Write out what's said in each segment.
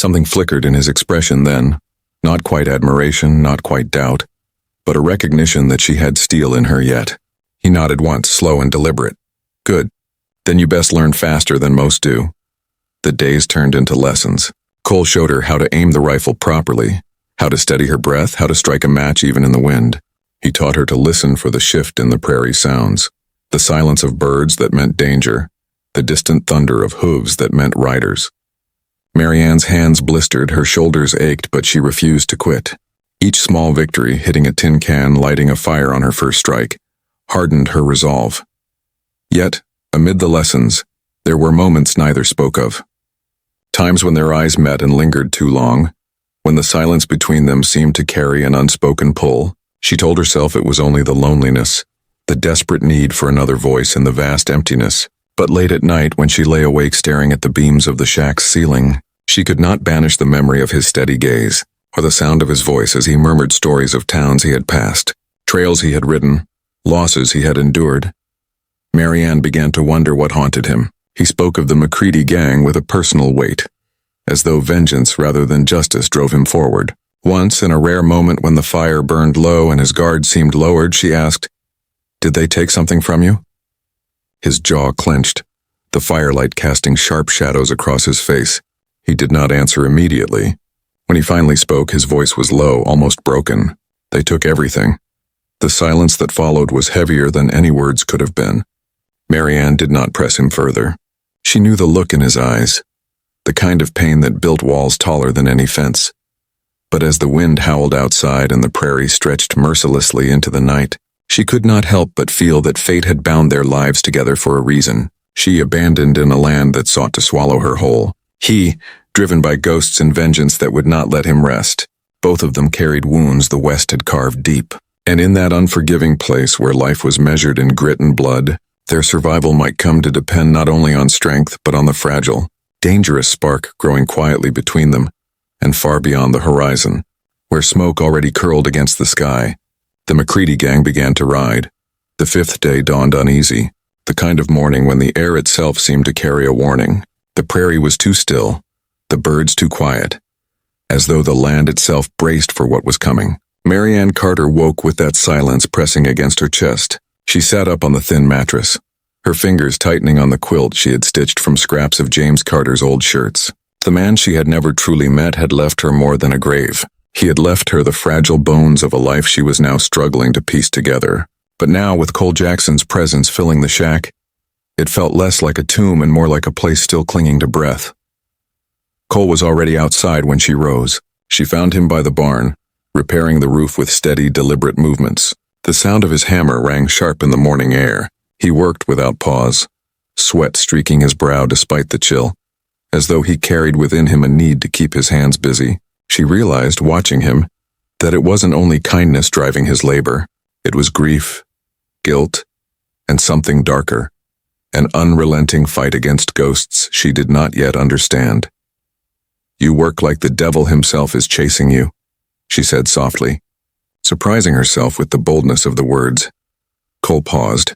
Something flickered in his expression then. Not quite admiration, not quite doubt, but a recognition that she had steel in her yet. He nodded once, slow and deliberate. Good. Then you best learn faster than most do. The days turned into lessons. Cole showed her how to aim the rifle properly, how to steady her breath, how to strike a match even in the wind. He taught her to listen for the shift in the prairie sounds, the silence of birds that meant danger, the distant thunder of hooves that meant riders. Maryanne's hands blistered, her shoulders ached, but she refused to quit. Each small victory, hitting a tin can, lighting a fire on her first strike, hardened her resolve. Yet, amid the lessons, there were moments neither spoke of. Times when their eyes met and lingered too long, when the silence between them seemed to carry an unspoken pull. She told herself it was only the loneliness, the desperate need for another voice in the vast emptiness. But late at night, when she lay awake staring at the beams of the shack's ceiling, she could not banish the memory of his steady gaze, or the sound of his voice as he murmured stories of towns he had passed, trails he had ridden, losses he had endured. Maryanne began to wonder what haunted him. He spoke of the McCready gang with a personal weight, as though vengeance rather than justice drove him forward. Once, in a rare moment when the fire burned low and his guard seemed lowered, she asked, "Did they take something from you?" His jaw clenched, the firelight casting sharp shadows across his face. He did not answer immediately. When he finally spoke, his voice was low, almost broken. They took everything. The silence that followed was heavier than any words could have been. Maryanne did not press him further. She knew the look in his eyes, the kind of pain that built walls taller than any fence. But as the wind howled outside and the prairie stretched mercilessly into the night, she could not help but feel that fate had bound their lives together for a reason. She abandoned in a land that sought to swallow her whole. He, driven by ghosts and vengeance that would not let him rest. Both of them carried wounds the West had carved deep. And in that unforgiving place where life was measured in grit and blood, their survival might come to depend not only on strength but on the fragile, dangerous spark growing quietly between them and far beyond the horizon, where smoke already curled against the sky. The McCready gang began to ride. The fifth day dawned uneasy, the kind of morning when the air itself seemed to carry a warning. The prairie was too still, the birds too quiet, as though the land itself braced for what was coming. Maryanne Carter woke with that silence pressing against her chest. She sat up on the thin mattress, her fingers tightening on the quilt she had stitched from scraps of James Carter's old shirts. The man she had never truly met had left her more than a grave. He had left her the fragile bones of a life she was now struggling to piece together. But now, with Cole Jackson's presence filling the shack, it felt less like a tomb and more like a place still clinging to breath. Cole was already outside when she rose. She found him by the barn, repairing the roof with steady, deliberate movements. The sound of his hammer rang sharp in the morning air. He worked without pause, sweat streaking his brow despite the chill, as though he carried within him a need to keep his hands busy. She realized, watching him, that it wasn't only kindness driving his labor. It was grief, guilt, and something darker, an unrelenting fight against ghosts she did not yet understand. "You work like the devil himself is chasing you," she said softly, surprising herself with the boldness of the words. Cole paused,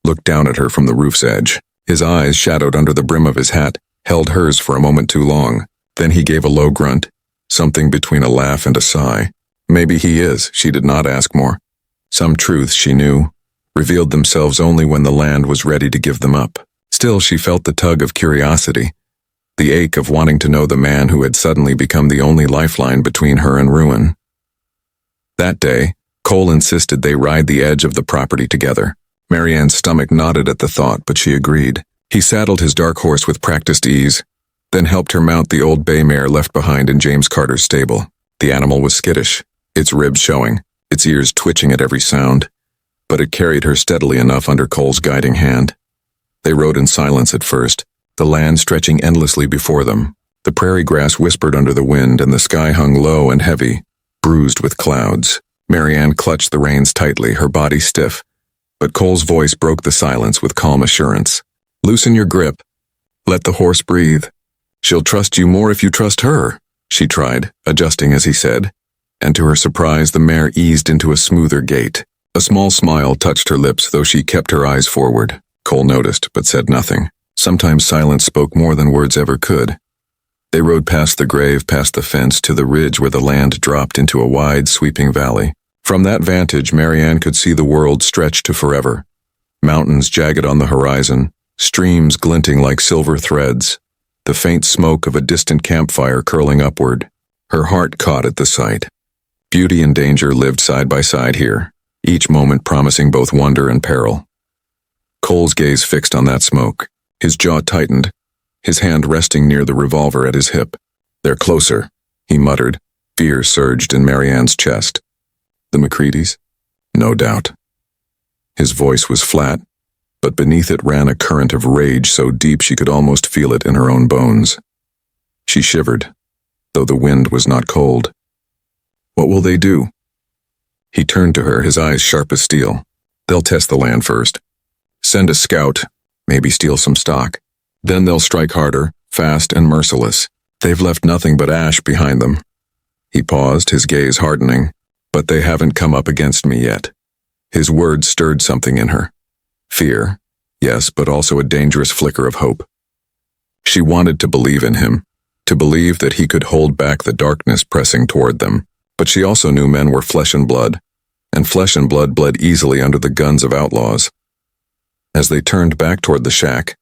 looked down at her from the roof's edge. His eyes, shadowed under the brim of his hat, held hers for a moment too long. Then he gave a low grunt, something between a laugh and a sigh. Maybe he is, she did not ask more. Some truths, she knew, revealed themselves only when the land was ready to give them up. Still, she felt the tug of curiosity, the ache of wanting to know the man who had suddenly become the only lifeline between her and ruin. That day, Cole insisted they ride the edge of the property together. Maryanne's stomach nodded at the thought, but she agreed. He saddled his dark horse with practiced ease, then helped her mount the old bay mare left behind in James Carter's stable. The animal was skittish, its ribs showing, its ears twitching at every sound, but it carried her steadily enough under Cole's guiding hand. They rode in silence at first, the land stretching endlessly before them. The prairie grass whispered under the wind, and the sky hung low and heavy, bruised with clouds. Maryanne clutched the reins tightly, her body stiff, but Cole's voice broke the silence with calm assurance. "Loosen your grip. Let the horse breathe. She'll trust you more if you trust her," she tried, adjusting as he said, and to her surprise the mare eased into a smoother gait. A small smile touched her lips, though she kept her eyes forward. Cole noticed, but said nothing. Sometimes silence spoke more than words ever could. They rode past the grave, past the fence, to the ridge where the land dropped into a wide, sweeping valley. From that vantage, Maryanne could see the world stretch to forever. Mountains jagged on the horizon, streams glinting like silver threads, the faint smoke of a distant campfire curling upward. Her heart caught at the sight. Beauty and danger lived side by side here, each moment promising both wonder and peril. Cole's gaze fixed on that smoke. His jaw tightened, his hand resting near the revolver at his hip. "They're closer," he muttered. Fear surged in Maryanne's chest. The McCreadys? No doubt. His voice was flat, but beneath it ran a current of rage so deep she could almost feel it in her own bones. She shivered, though the wind was not cold. What will they do? He turned to her, his eyes sharp as steel. They'll test the land first. Send a scout, maybe steal some stock. Then they'll strike harder, fast and merciless. They've left nothing but ash behind them. He paused, his gaze hardening. But they haven't come up against me yet. His words stirred something in her. Fear, yes, but also a dangerous flicker of hope. She wanted to believe in him, to believe that he could hold back the darkness pressing toward them. But she also knew men were flesh and blood bled easily under the guns of outlaws. As they turned back toward the shack,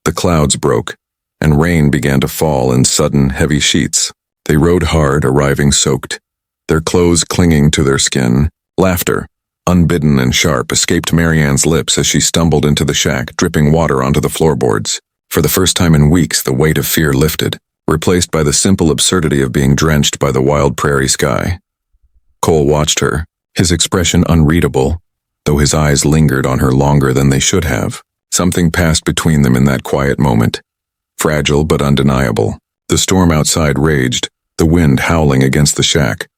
the clouds broke, and rain began to fall in sudden, heavy sheets. They rode hard, arriving soaked, their clothes clinging to their skin. Laughter, unbidden and sharp, escaped Maryanne's lips as she stumbled into the shack, dripping water onto the floorboards. For the first time in weeks, the weight of fear lifted, replaced by the simple absurdity of being drenched by the wild prairie sky. Cole watched her, his expression unreadable, though his eyes lingered on her longer than they should have. Something passed between them in that quiet moment, fragile but undeniable. The storm outside raged, the wind howling against the shack.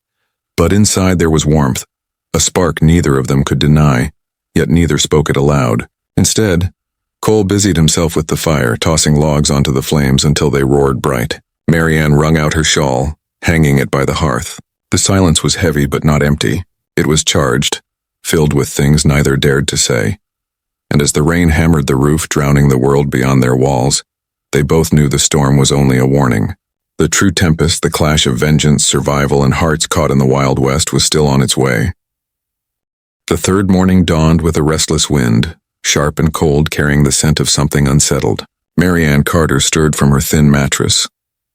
But inside there was warmth, a spark neither of them could deny, yet neither spoke it aloud. Instead, Cole busied himself with the fire, tossing logs onto the flames until they roared bright. Maryanne wrung out her shawl, hanging it by the hearth. The silence was heavy but not empty. It was charged, filled with things neither dared to say. And as the rain hammered the roof, drowning the world beyond their walls, they both knew the storm was only a warning. The true tempest, the clash of vengeance, survival, and hearts caught in the Wild West was still on its way. The third morning dawned with a restless wind, sharp and cold, carrying the scent of something unsettled. Maryanne Carter stirred from her thin mattress,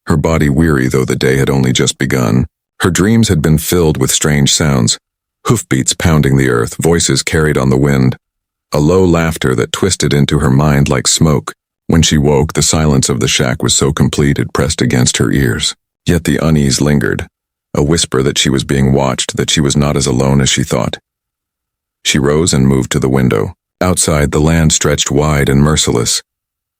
her body weary though the day had only just begun. Her dreams had been filled with strange sounds, hoofbeats pounding the earth, voices carried on the wind, a low laughter that twisted into her mind like smoke. When she woke, the silence of the shack was so complete it pressed against her ears. Yet the unease lingered, a whisper that she was being watched, that she was not as alone as she thought. She rose and moved to the window. Outside, the land stretched wide and merciless,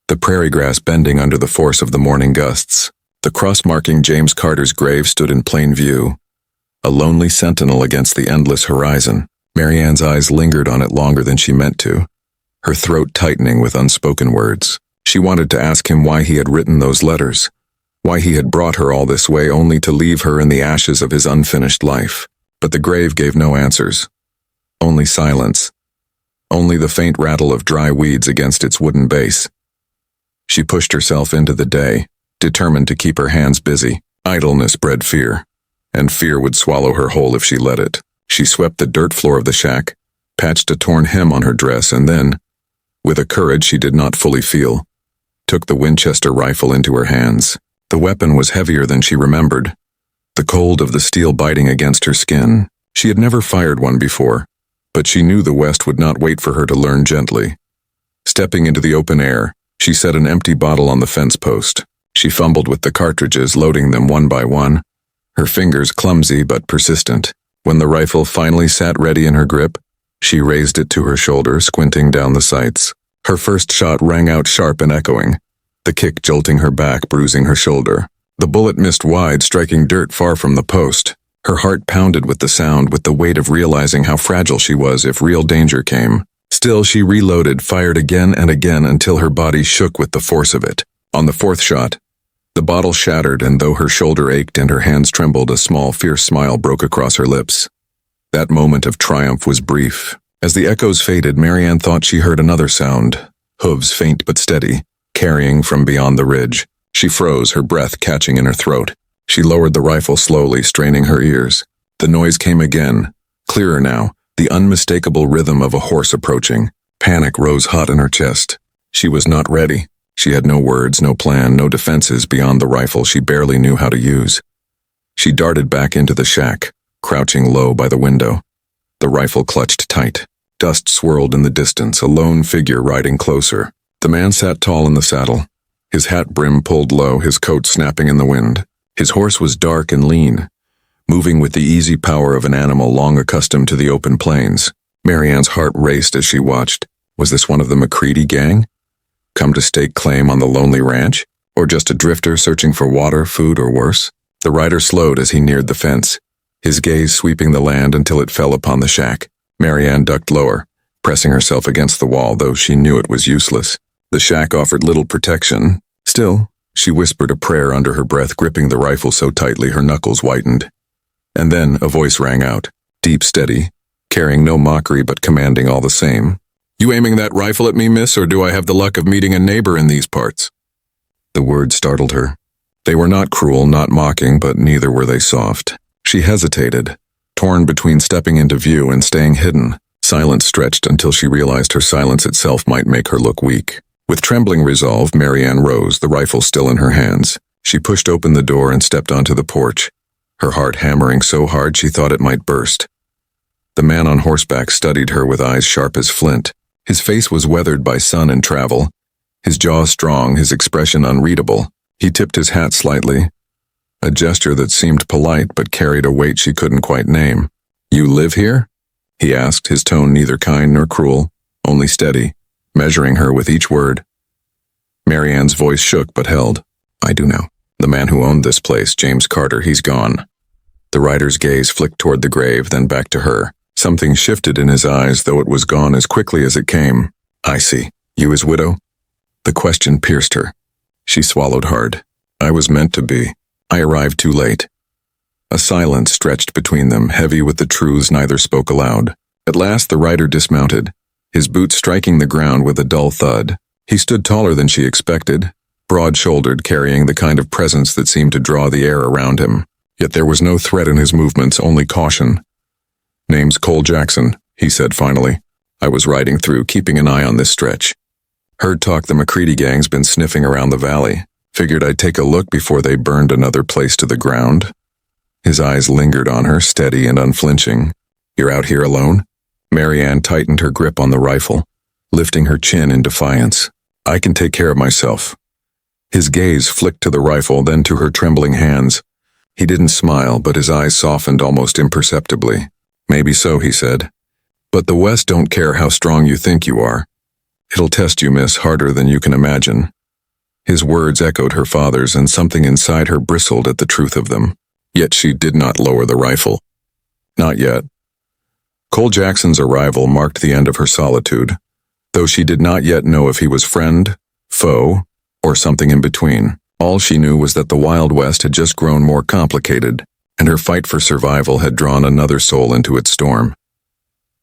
the prairie grass bending under the force of the morning gusts. The cross marking James Carter's grave stood in plain view, a lonely sentinel against the endless horizon. Maryanne's eyes lingered on it longer than she meant to, her throat tightening with unspoken words. She wanted to ask him why he had written those letters, why he had brought her all this way only to leave her in the ashes of his unfinished life. But the grave gave no answers. Only silence. Only the faint rattle of dry weeds against its wooden base. She pushed herself into the day, determined to keep her hands busy. Idleness bred fear, and fear would swallow her whole if she let it. She swept the dirt floor of the shack, patched a torn hem on her dress, and then, with a courage she did not fully feel, took the Winchester rifle into her hands. The weapon was heavier than she remembered, the cold of the steel biting against her skin. She had never fired one before, but she knew the West would not wait for her to learn gently. Stepping into the open air, she set an empty bottle on the fence post. She fumbled with the cartridges, loading them one by one, her fingers clumsy but persistent. When the rifle finally sat ready in her grip, she raised it to her shoulder, squinting down the sights. Her first shot rang out sharp and echoing, the kick jolting her back, bruising her shoulder. The bullet missed wide, striking dirt far from the post. Her heart pounded with the sound, with the weight of realizing how fragile she was if real danger came. Still, she reloaded, fired again and again until her body shook with the force of it. On the fourth shot, the bottle shattered, and though her shoulder ached and her hands trembled, a small, fierce smile broke across her lips. That moment of triumph was brief. As the echoes faded, Maryanne thought she heard another sound, hooves faint but steady, carrying from beyond the ridge. She froze, her breath catching in her throat. She lowered the rifle slowly, straining her ears. The noise came again, clearer now, the unmistakable rhythm of a horse approaching. Panic rose hot in her chest. She was not ready. She had no words, no plan, no defenses beyond the rifle she barely knew how to use. She darted back into the shack, crouching low by the window. The rifle clutched tight. Dust swirled in the distance, a lone figure riding closer. The man sat tall in the saddle, his hat brim pulled low, his coat snapping in the wind. His horse was dark and lean, moving with the easy power of an animal long accustomed to the open plains. Maryanne's heart raced as she watched. Was this one of the McCready gang? Come to stake claim on the lonely ranch? Or just a drifter searching for water, food, or worse? The rider slowed as he neared the fence, his gaze sweeping the land until it fell upon the shack. Maryanne ducked lower, pressing herself against the wall, though she knew it was useless. The shack offered little protection. Still, she whispered a prayer under her breath, gripping the rifle so tightly her knuckles whitened. And then a voice rang out, deep, steady, carrying no mockery but commanding all the same. "You aiming that rifle at me, miss, or do I have the luck of meeting a neighbor in these parts?" The words startled her. They were not cruel, not mocking, but neither were they soft. She hesitated, torn between stepping into view and staying hidden. Silence stretched until she realized her silence itself might make her look weak. With trembling resolve, Maryanne rose, the rifle still in her hands. She pushed open the door and stepped onto the porch, her heart hammering so hard she thought it might burst. The man on horseback studied her with eyes sharp as flint. His face was weathered by sun and travel, his jaw strong, his expression unreadable. He tipped his hat slightly, a gesture that seemed polite but carried a weight she couldn't quite name. "You live here?" he asked, his tone neither kind nor cruel, only steady, measuring her with each word. Maryanne's voice shook but held. "I do now. The man who owned this place, James Carter, he's gone." The rider's gaze flicked toward the grave, then back to her. Something shifted in his eyes, though it was gone as quickly as it came. "I see. You his widow?" The question pierced her. She swallowed hard. "I was meant to be. I arrived too late." A silence stretched between them, heavy with the truths neither spoke aloud. At last the rider dismounted, his boots striking the ground with a dull thud. He stood taller than she expected, broad-shouldered, carrying the kind of presence that seemed to draw the air around him. Yet there was no threat in his movements, only caution. "Name's Cole Jackson," he said finally. "I was riding through, keeping an eye on this stretch. Heard talk the McCready gang's been sniffing around the valley. Figured I'd take a look before they burned another place to the ground." His eyes lingered on her, steady and unflinching. "You're out here alone?" Maryanne tightened her grip on the rifle, lifting her chin in defiance. "I can take care of myself." His gaze flicked to the rifle, then to her trembling hands. He didn't smile, but his eyes softened almost imperceptibly. "Maybe so," he said. "But the West don't care how strong you think you are. It'll test you, miss, harder than you can imagine." His words echoed her father's, and something inside her bristled at the truth of them. Yet she did not lower the rifle. Not yet. Cole Jackson's arrival marked the end of her solitude, though she did not yet know if he was friend, foe, or something in between. All she knew was that the Wild West had just grown more complicated, and her fight for survival had drawn another soul into its storm.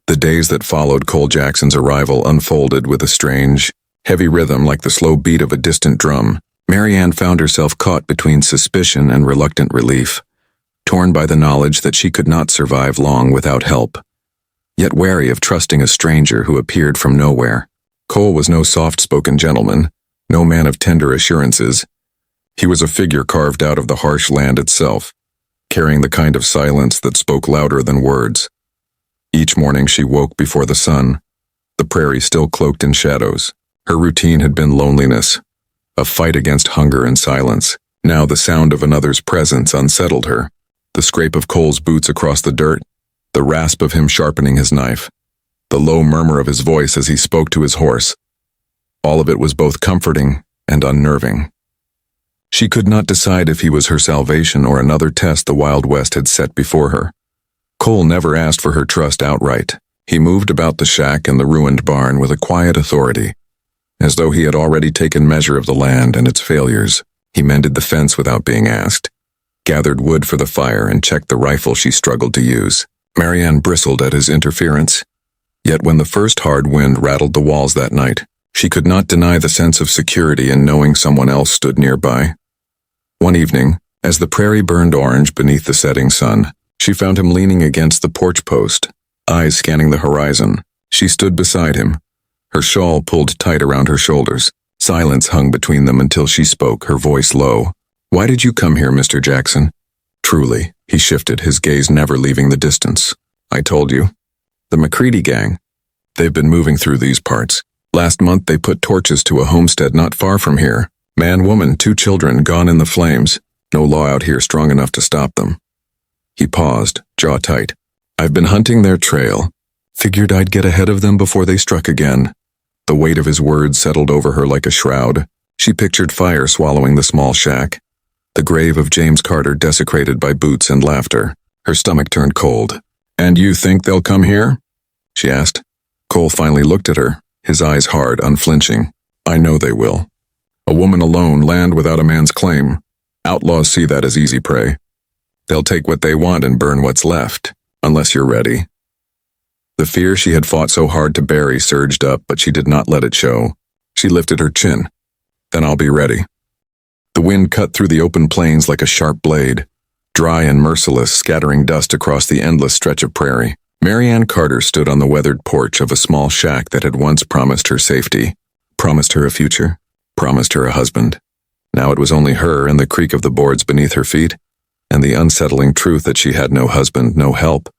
The days that followed Cole Jackson's arrival unfolded with a strange, heavy rhythm like the slow beat of a distant drum. Maryanne found herself caught between suspicion and reluctant relief, torn by the knowledge that she could not survive long without help, yet wary of trusting a stranger who appeared from nowhere. Cole was no soft-spoken gentleman, no man of tender assurances. He was a figure carved out of the harsh land itself, carrying the kind of silence that spoke louder than words. Each morning she woke before the sun, the prairie still cloaked in shadows. Her routine had been loneliness, a fight against hunger and silence. Now the sound of another's presence unsettled her. The scrape of Cole's boots across the dirt, the rasp of him sharpening his knife, the low murmur of his voice as he spoke to his horse. All of it was both comforting and unnerving. She could not decide if he was her salvation or another test the Wild West had set before her. Cole never asked for her trust outright. He moved about the shack and the ruined barn with a quiet authority, as though he had already taken measure of the land and its failures. He mended the fence without being asked, gathered wood for the fire, and checked the rifle she struggled to use. Maryanne bristled at his interference. Yet when the first hard wind rattled the walls that night, she could not deny the sense of security in knowing someone else stood nearby. One evening, as the prairie burned orange beneath the setting sun, she found him leaning against the porch post, eyes scanning the horizon. She stood beside him, her shawl pulled tight around her shoulders. Silence hung between them until she spoke, her voice low. "Why did you come here, Mr. Jackson?" "Truly," he shifted, his gaze never leaving the distance. "I told you. The McCready gang. They've been moving through these parts. Last month they put torches to a homestead not far from here. Man, woman, 2 children gone in the flames. No law out here strong enough to stop them." He paused, jaw tight. "I've been hunting their trail. Figured I'd get ahead of them before they struck again." The weight of his words settled over her like a shroud. She pictured fire swallowing the small shack, the grave of James Carter desecrated by boots and laughter. Her stomach turned cold. "And you think they'll come here?" she asked. Cole finally looked at her, his eyes hard, unflinching. "I know they will. A woman alone, land without a man's claim. Outlaws see that as easy prey. They'll take what they want and burn what's left, unless you're ready." The fear she had fought so hard to bury surged up, but she did not let it show. She lifted her chin. "Then I'll be ready." The wind cut through the open plains like a sharp blade, dry and merciless, scattering dust across the endless stretch of prairie. Maryanne Carter stood on the weathered porch of a small shack that had once promised her safety, promised her a future, promised her a husband. Now it was only her and the creak of the boards beneath her feet, and the unsettling truth that she had no husband, no help,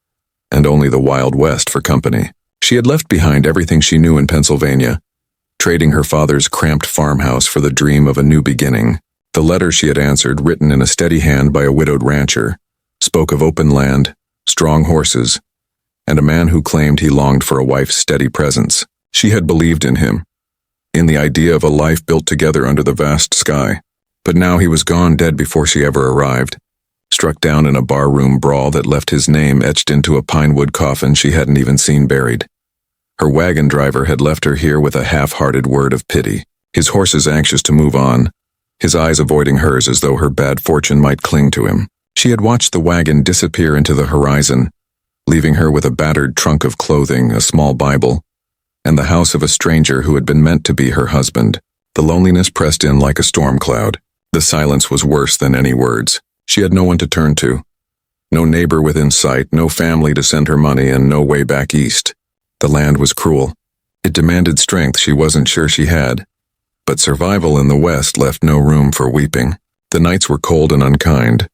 and only the Wild West for company. She had left behind everything she knew in Pennsylvania, trading her father's cramped farmhouse for the dream of a new beginning. The letter she had answered, written in a steady hand by a widowed rancher, spoke of open land, strong horses, and a man who claimed he longed for a wife's steady presence. She had believed in him, in the idea of a life built together under the vast sky. But now he was gone, dead before she ever arrived, struck down in a barroom brawl that left his name etched into a pinewood coffin she hadn't even seen buried. Her wagon driver had left her here with a half-hearted word of pity, his horses anxious to move on, his eyes avoiding hers as though her bad fortune might cling to him. She had watched the wagon disappear into the horizon, leaving her with a battered trunk of clothing, a small Bible, and the house of a stranger who had been meant to be her husband. The loneliness pressed in like a storm cloud. The silence was worse than any words. She had no one to turn to. No neighbor within sight, no family to send her money, and no way back east. The land was cruel. It demanded strength she wasn't sure she had. But survival in the West left no room for weeping. The nights were cold and unkind.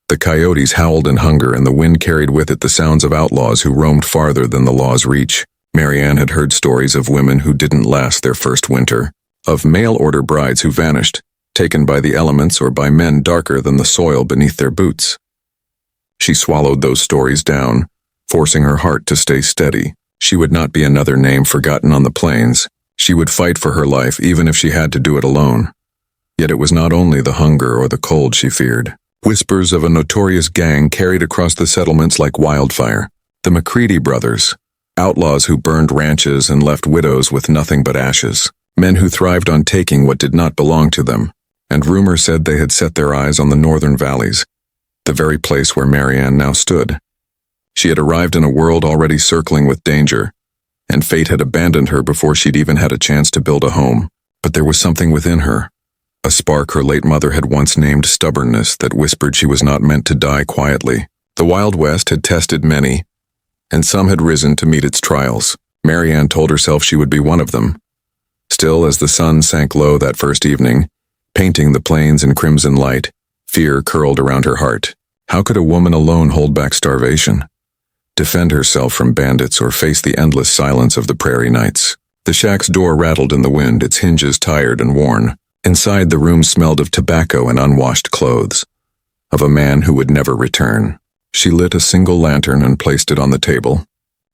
The coyotes howled in hunger, and the wind carried with it the sounds of outlaws who roamed farther than the law's reach. Maryanne had heard stories of women who didn't last their first winter, of mail-order brides who vanished, taken by the elements or by men darker than the soil beneath their boots. She swallowed those stories down, forcing her heart to stay steady. She would not be another name forgotten on the plains. She would fight for her life even if she had to do it alone. Yet it was not only the hunger or the cold she feared. Whispers of a notorious gang carried across the settlements like wildfire. The McCready brothers, outlaws who burned ranches and left widows with nothing but ashes. Men who thrived on taking what did not belong to them. And rumor said they had set their eyes on the northern valleys, the very place where Maryanne now stood. She had arrived in a world already circling with danger, and fate had abandoned her before she'd even had a chance to build a home. But there was something within her, a spark her late mother had once named stubbornness, that whispered she was not meant to die quietly. The Wild West had tested many, and some had risen to meet its trials. Maryanne told herself she would be one of them. Still, as the sun sank low that first evening, painting the plains in crimson light, fear curled around her heart. How could a woman alone hold back starvation, defend herself from bandits, or face the endless silence of the prairie nights? The shack's door rattled in the wind, its hinges tired and worn. Inside, the room smelled of tobacco and unwashed clothes, of a man who would never return. She lit a single lantern and placed it on the table.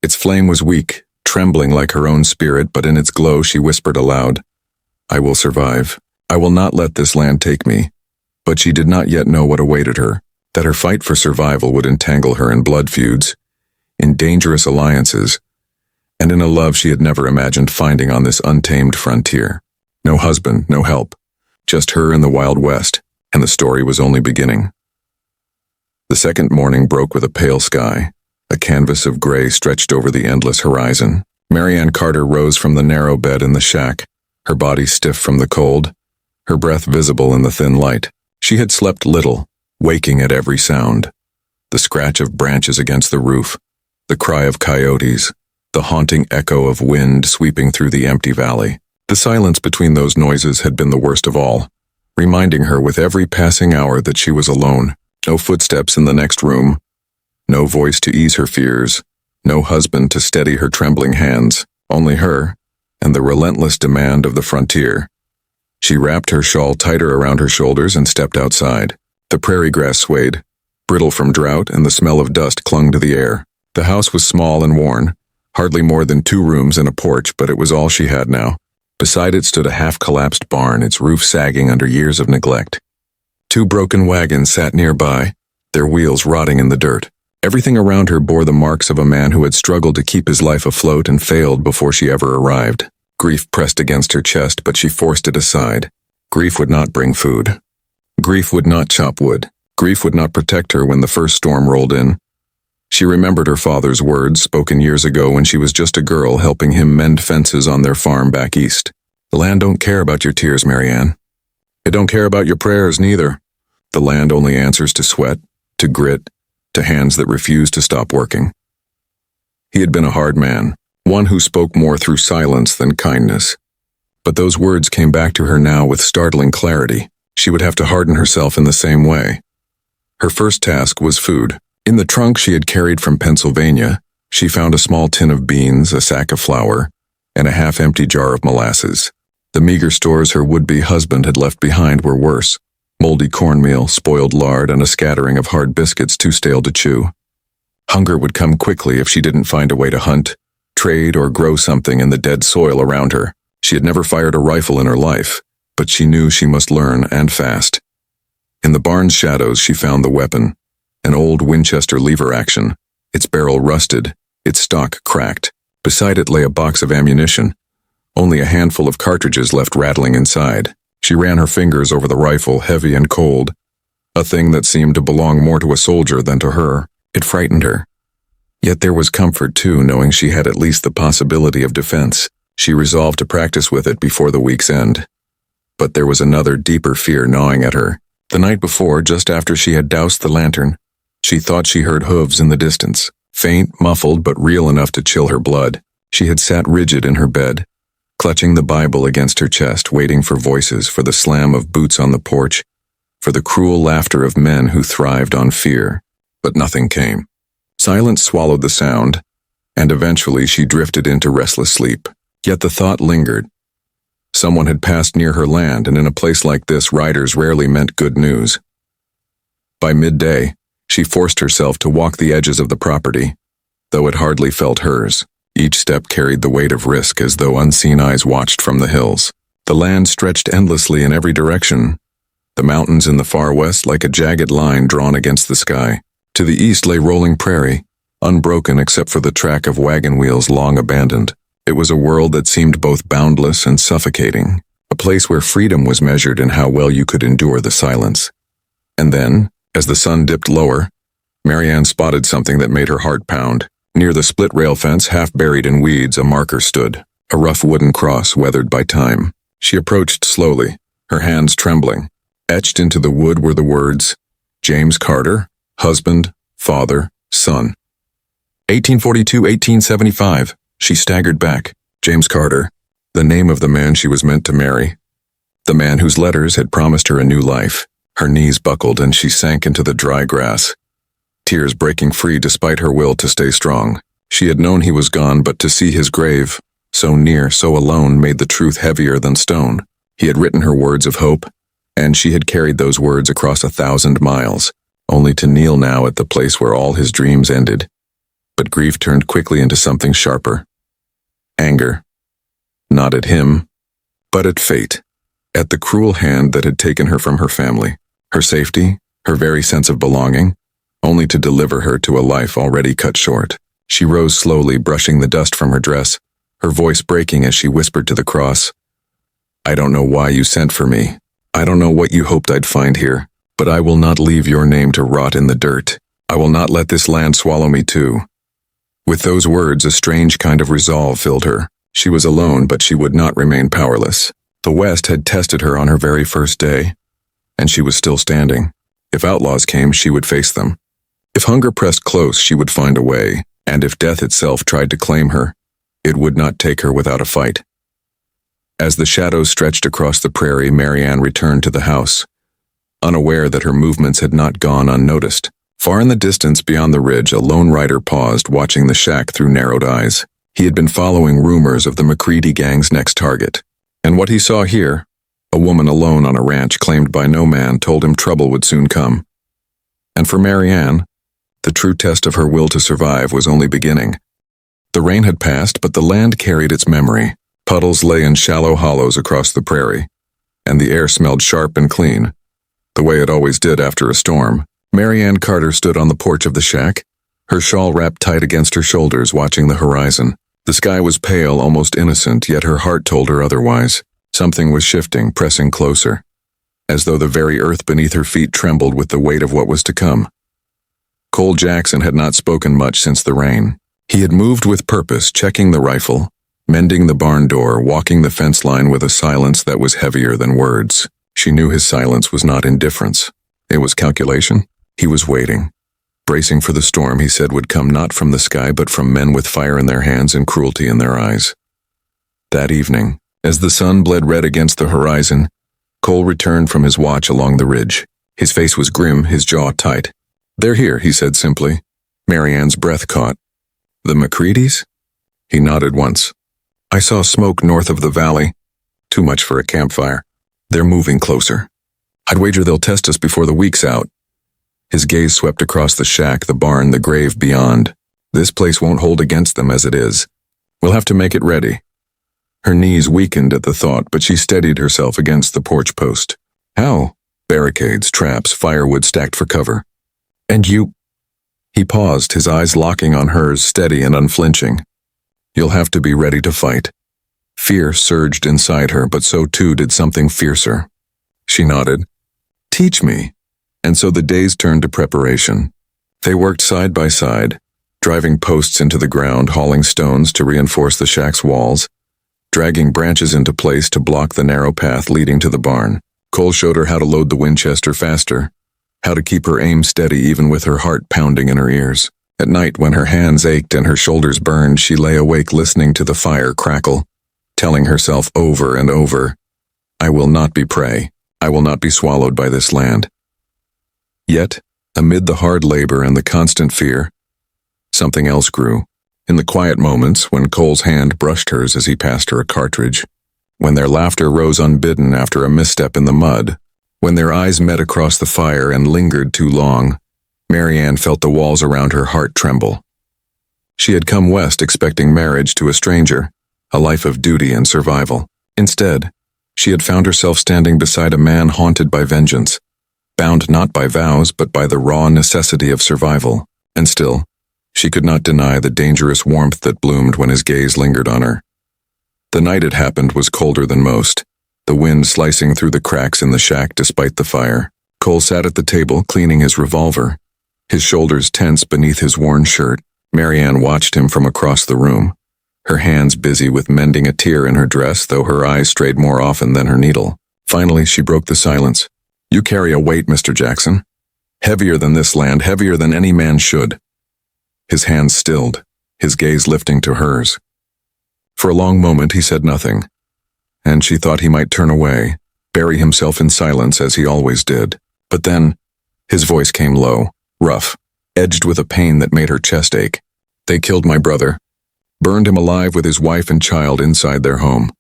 Its flame was weak, trembling like her own spirit, but in its glow she whispered aloud, "I will survive. I will not let this land take me." But she did not yet know what awaited her, that her fight for survival would entangle her in blood feuds, in dangerous alliances, and in a love she had never imagined finding on this untamed frontier. No husband, no help, just her in the Wild West, and the story was only beginning. The second morning broke with a pale sky. A canvas of gray stretched over the endless horizon. Maryanne Carter rose from the narrow bed in the shack, her body stiff from the cold, her breath visible in the thin light. She had slept little, waking at every sound. The scratch of branches against the roof, the cry of coyotes, the haunting echo of wind sweeping through the empty valley. The silence between those noises had been the worst of all, reminding her with every passing hour that she was alone. No footsteps in the next room, no voice to ease her fears, no husband to steady her trembling hands, only her and the relentless demand of the frontier. She wrapped her shawl tighter around her shoulders and stepped outside. The prairie grass swayed, brittle from drought, and the smell of dust clung to the air. The house was small and worn, hardly more than 2 rooms and a porch, but it was all she had now. Beside it stood a half-collapsed barn, its roof sagging under years of neglect. 2 broken wagons sat nearby, their wheels rotting in the dirt. Everything around her bore the marks of a man who had struggled to keep his life afloat and failed before she ever arrived. Grief pressed against her chest, but she forced it aside. Grief would not bring food. Grief would not chop wood. Grief would not protect her when the first storm rolled in. She remembered her father's words, spoken years ago when she was just a girl helping him mend fences on their farm back east. The land don't care about your tears, Maryanne. It don't care about your prayers, neither. The land only answers to sweat, to grit, to hands that refuse to stop working. He had been a hard man, one who spoke more through silence than kindness. But those words came back to her now with startling clarity. She would have to harden herself in the same way. Her first task was food. In the trunk she had carried from Pennsylvania, she found a small tin of beans, a sack of flour, and a half-empty jar of molasses. The meager stores her would-be husband had left behind were worse: moldy cornmeal, spoiled lard, and a scattering of hard biscuits too stale to chew. Hunger would come quickly if she didn't find a way to hunt, trade, or grow something in the dead soil around her. She had never fired a rifle in her life, but she knew she must learn, and fast. In the barn's shadows she found the weapon, an old Winchester lever action, its barrel rusted, its stock cracked. Beside it lay a box of ammunition, only a handful of cartridges left rattling inside. She ran her fingers over the rifle, heavy and cold, a thing that seemed to belong more to a soldier than to her. It frightened her. Yet there was comfort, too, knowing she had at least the possibility of defense. She resolved to practice with it before the week's end. But there was another, deeper fear gnawing at her. The night before, just after she had doused the lantern, she thought she heard hooves in the distance, faint, muffled, but real enough to chill her blood. She had sat rigid in her bed, clutching the Bible against her chest, waiting for voices, for the slam of boots on the porch, for the cruel laughter of men who thrived on fear. But nothing came. Silence swallowed the sound, and eventually she drifted into restless sleep. Yet the thought lingered. Someone had passed near her land, and in a place like this, riders rarely meant good news. By midday, she forced herself to walk the edges of the property, though it hardly felt hers. Each step carried the weight of risk, as though unseen eyes watched from the hills. The land stretched endlessly in every direction, the mountains in the far west like a jagged line drawn against the sky. To the east lay rolling prairie, unbroken except for the track of wagon wheels long abandoned. It was a world that seemed both boundless and suffocating, a place where freedom was measured in how well you could endure the silence. And then, as the sun dipped lower, Maryanne spotted something that made her heart pound. Near the split rail fence, half buried in weeds, a marker stood, a rough wooden cross weathered by time. She approached slowly, her hands trembling. Etched into the wood were the words, James Carter, husband, father, son. 1842-1875. She staggered back. James Carter, the name of the man she was meant to marry. The man whose letters had promised her a new life. Her knees buckled and she sank into the dry grass, tears breaking free despite her will to stay strong. She had known he was gone, but to see his grave, so near, so alone, made the truth heavier than stone. He had written her words of hope, and she had carried those words across 1,000 miles, only to kneel now at the place where all his dreams ended. But grief turned quickly into something sharper. Anger. Not at him, but at fate. At the cruel hand that had taken her from her family, her safety, her very sense of belonging, only to deliver her to a life already cut short. She rose slowly, brushing the dust from her dress, her voice breaking as she whispered to the cross, I don't know why you sent for me. I don't know what you hoped I'd find here, but I will not leave your name to rot in the dirt. I will not let this land swallow me too. With those words, a strange kind of resolve filled her. She was alone, but she would not remain powerless. The West had tested her on her very first day. and she was still standing. If outlaws came, she would face them. If hunger pressed close, she would find a way, and if death itself tried to claim her, it would not take her without a fight. As the shadows stretched across the prairie, Maryanne returned to the house, unaware that her movements had not gone unnoticed. Far in the distance beyond the ridge, a lone rider paused, watching the shack through narrowed eyes. He had been following rumors of the McCready gang's next target. And what he saw here, a woman alone on a ranch claimed by no man, told him trouble would soon come. And for Maryanne, the true test of her will to survive was only beginning. The rain had passed, but the land carried its memory. Puddles lay in shallow hollows across the prairie, and the air smelled sharp and clean, the way it always did after a storm. Maryanne Carter stood on the porch of the shack, her shawl wrapped tight against her shoulders, watching the horizon. The sky was pale, almost innocent, yet her heart told her otherwise. Something was shifting, pressing closer, as though the very earth beneath her feet trembled with the weight of what was to come. Cole Jackson had not spoken much since the rain. He had moved with purpose, checking the rifle, mending the barn door, walking the fence line with a silence that was heavier than words. She knew his silence was not indifference. It was calculation. He was waiting, bracing for the storm he said would come not from the sky but from men with fire in their hands and cruelty in their eyes. That evening, as the sun bled red against the horizon, Cole returned from his watch along the ridge. His face was grim, his jaw tight. "They're here," he said simply. Maryanne's breath caught. "The McCreadys?" He nodded once. "I saw smoke north of the valley. Too much for a campfire. They're moving closer. I'd wager they'll test us before the week's out." His gaze swept across the shack, the barn, the grave beyond. "This place won't hold against them as it is. We'll have to make it ready." Her knees weakened at the thought, but she steadied herself against the porch post. "How?" "Barricades, traps, firewood stacked for cover. And you—" He paused, his eyes locking on hers, steady and unflinching. "You'll have to be ready to fight." Fear surged inside her, but so too did something fiercer. She nodded. "Teach me." And so the days turned to preparation. They worked side by side, driving posts into the ground, hauling stones to reinforce the shack's walls, dragging branches into place to block the narrow path leading to the barn. Cole showed her how to load the Winchester faster, how to keep her aim steady even with her heart pounding in her ears. At night, when her hands ached and her shoulders burned, she lay awake listening to the fire crackle, telling herself over and over, "I will not be prey. I will not be swallowed by this land." Yet, amid the hard labor and the constant fear, something else grew. In the quiet moments, when Cole's hand brushed hers as he passed her a cartridge, when their laughter rose unbidden after a misstep in the mud, when their eyes met across the fire and lingered too long, Maryanne felt the walls around her heart tremble. She had come west expecting marriage to a stranger, a life of duty and survival. Instead, she had found herself standing beside a man haunted by vengeance, bound not by vows but by the raw necessity of survival. And still, she could not deny the dangerous warmth that bloomed when his gaze lingered on her. The night it happened was colder than most, the wind slicing through the cracks in the shack despite the fire. Cole sat at the table, cleaning his revolver, his shoulders tense beneath his worn shirt. Maryanne watched him from across the room, her hands busy with mending a tear in her dress, though her eyes strayed more often than her needle. Finally, she broke the silence. "You carry a weight, Mr. Jackson. Heavier than this land, heavier than any man should." His hands stilled, his gaze lifting to hers. For a long moment he said nothing, and she thought he might turn away, bury himself in silence as he always did. But then, his voice came low, rough, edged with a pain that made her chest ache. "They killed my brother, burned him alive with his wife and child inside their home.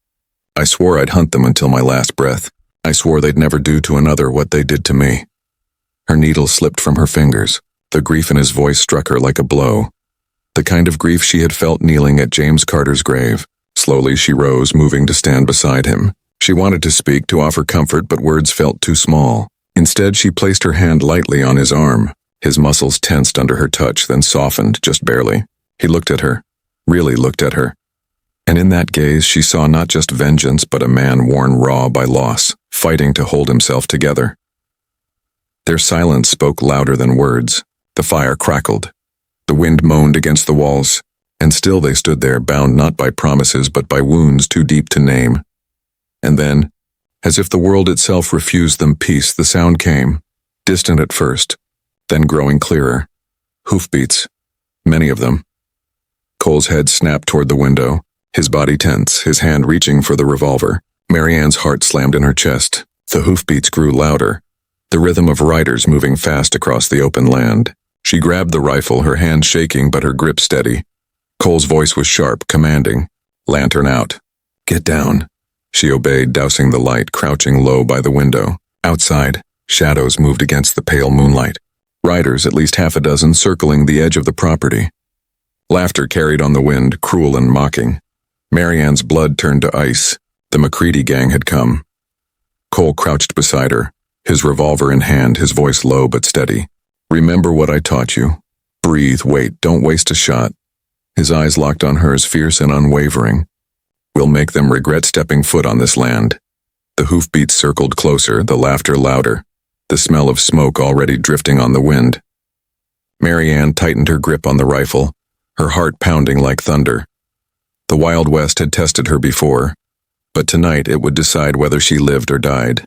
I swore I'd hunt them until my last breath. I swore they'd never do to another what they did to me." Her needle slipped from her fingers. The grief in his voice struck her like a blow, the kind of grief she had felt kneeling at James Carter's grave. Slowly she rose, moving to stand beside him. She wanted to speak, to offer comfort, but words felt too small. Instead, she placed her hand lightly on his arm. His muscles tensed under her touch, then softened, just barely. He looked at her, really looked at her. And in that gaze she saw not just vengeance, but a man worn raw by loss, fighting to hold himself together. Their silence spoke louder than words. The fire crackled. The wind moaned against the walls, and still they stood there, bound not by promises but by wounds too deep to name. And then, As if the world itself refused them peace, the sound came, distant at first, then growing clearer. Hoofbeats, many of them. Cole's head snapped toward the window, his body tense, his hand reaching for the revolver. Maryanne's heart slammed in her chest. The hoofbeats grew louder, the rhythm of riders moving fast across the open land. She grabbed the rifle, her hand shaking but her grip steady. Cole's voice was sharp, commanding. Lantern out. Get down. She obeyed, dousing the light, crouching low by the window. Outside, shadows moved against the pale moonlight. Riders, at least half a dozen, circling the edge of the property. Laughter carried on the wind, cruel and mocking. Maryanne's blood turned to ice. The McCready gang had come. Cole crouched beside her, his revolver in hand, his voice low but steady. Remember what I taught you. Breathe, wait, don't waste a shot. His eyes locked on hers, fierce and unwavering. We'll make them regret stepping foot on this land. The hoofbeats circled closer, the laughter louder, the smell of smoke already drifting on the wind. Maryanne tightened her grip on the rifle, her heart pounding like thunder. The Wild West had tested her before, but tonight it would decide whether she lived or died.